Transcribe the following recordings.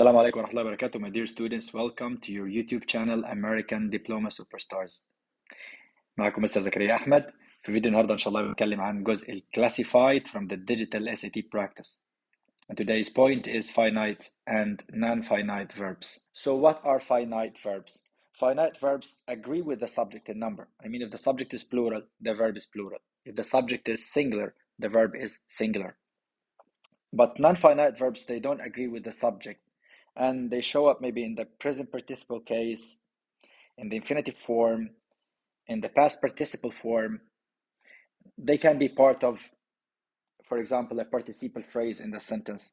السلام عليكم ورحمة الله وبركاته. My dear students, welcome to your YouTube channel American Diploma Superstars. معكم مستر زكريا أحمد. في فيديو النهاردة إن شاء الله بنتكلم عن جزء Classified from the Digital SAT Practice. And today's point is finite and non-finite verbs. So what are finite verbs? Finite verbs agree with the subject in number. I mean, if the subject is plural, the verb is plural. If the subject is singular, the verb is singular. But non-finite verbs, they don't agree with the subject. And they show up maybe in the present participle case, in the infinitive form, in the past participle form. They can be part of, for example, a participle phrase in the sentence.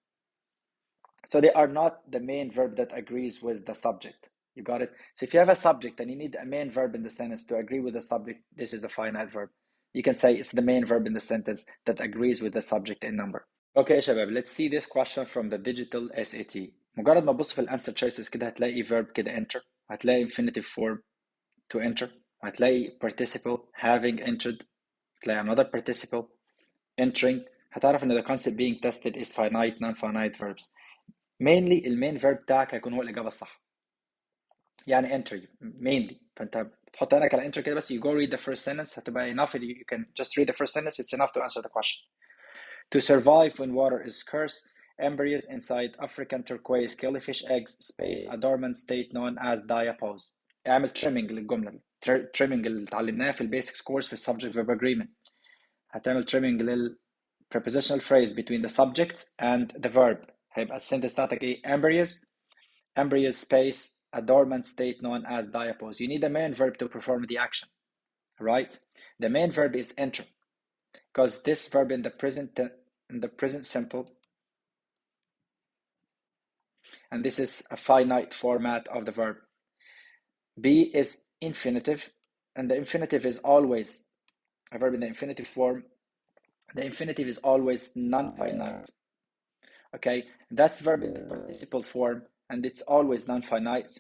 So they are not the main verb that agrees with the subject. You got it? So if you have a subject and you need a main verb in the sentence to agree with the subject, this is a finite verb. You can say it's the main verb in the sentence that agrees with the subject in number. Okay يا شباب, let's see this question from the digital SAT. مجرد ما تبص في الانسر choices كده هتلاقي verb كده enter, هتلاقي infinitive form to enter, هتلاقي participle having entered, هتلاقي another participle entering. هتعرف ان the concept being tested is finite non-finite verbs. Mainly المين verb بتاعك هيكون هو الإجابة الصح. يعني enter mainly. فانت بتحط عينك على enter كده بس, you go read the first sentence, هتبقى enough. You can just read the first sentence, it's enough to answer the question. To survive when water is scarce, embryos inside African turquoise killifish eggs space a dormant state known as diapause. اعمل trimming للجملة. trimming اللي اتعلمناها في البيسكس كورس في السبجكت verb agreement. هتعمل trimming لل prepositional phrase between the subject and the verb. هيبقى السنتنس بتاعتك ايه؟ embryos space a dormant state known as diapause. You need a main verb to perform the action, right? The main verb is enter, because this verb in the present simple, and this is a finite format of the verb. Be is infinitive, and the infinitive is always a verb in the infinitive form. The infinitive is always non-finite. Okay, that's verb in the participle form, and it's always non-finite.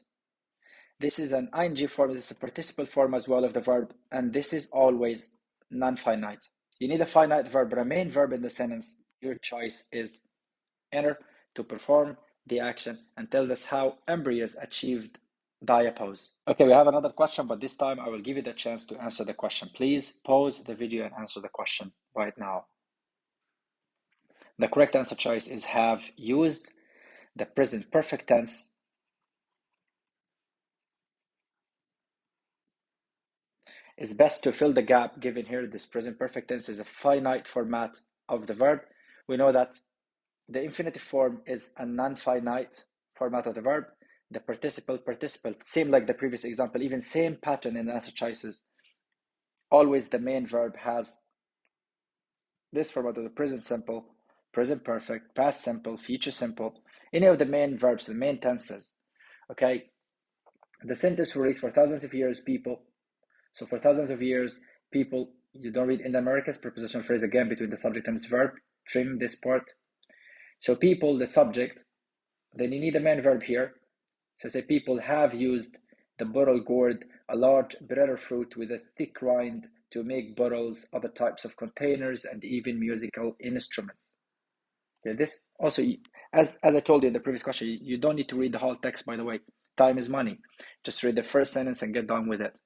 This is an ing form, this is a participle form as well of the verb, and this is always non-finite. You need a finite verb, but a main verb in the sentence. Your choice is enter to perform the action and tell us how embryos achieved diapause. Okay, we have another question, but this time I will give you the chance to answer the question. Please pause the video and answer the question right now. The correct answer choice is have used. The present perfect tense is best to fill the gap given here. This present perfect tense is a finite format of the verb. We know that the infinitive form is a non-finite format of the verb. The participle, same like the previous example, even same pattern in the answer choices. Always the main verb has this format of the present simple, present perfect, past simple, future simple, any of the main verbs, the main tenses. Okay, the sentence will read for thousands of years people. So for thousands of years people, you don't read in the Americas, prepositional phrase again between the subject and its verb, trim this part. So people, the subject, then you need a main verb here. So say people have used the bottle gourd, a large bitter fruit with a thick rind, to make bottles, other types of containers, and even musical instruments. Okay, this also, as I told you in the previous question, you don't need to read the whole text, by the way. Time is money. Just read the first sentence and get done with it.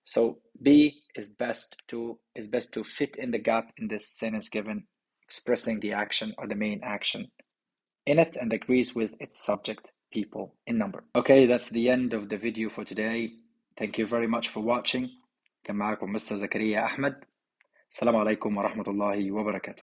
So B is best to fit in the gap in this sentence given, expressing the action or the main action in it and agrees with its subject, people, in number. Okay, that's the end of the video for today. Thank you very much for watching. كان معكم مستر زكريا أحمد. السلام عليكم ورحمة الله وبركاته.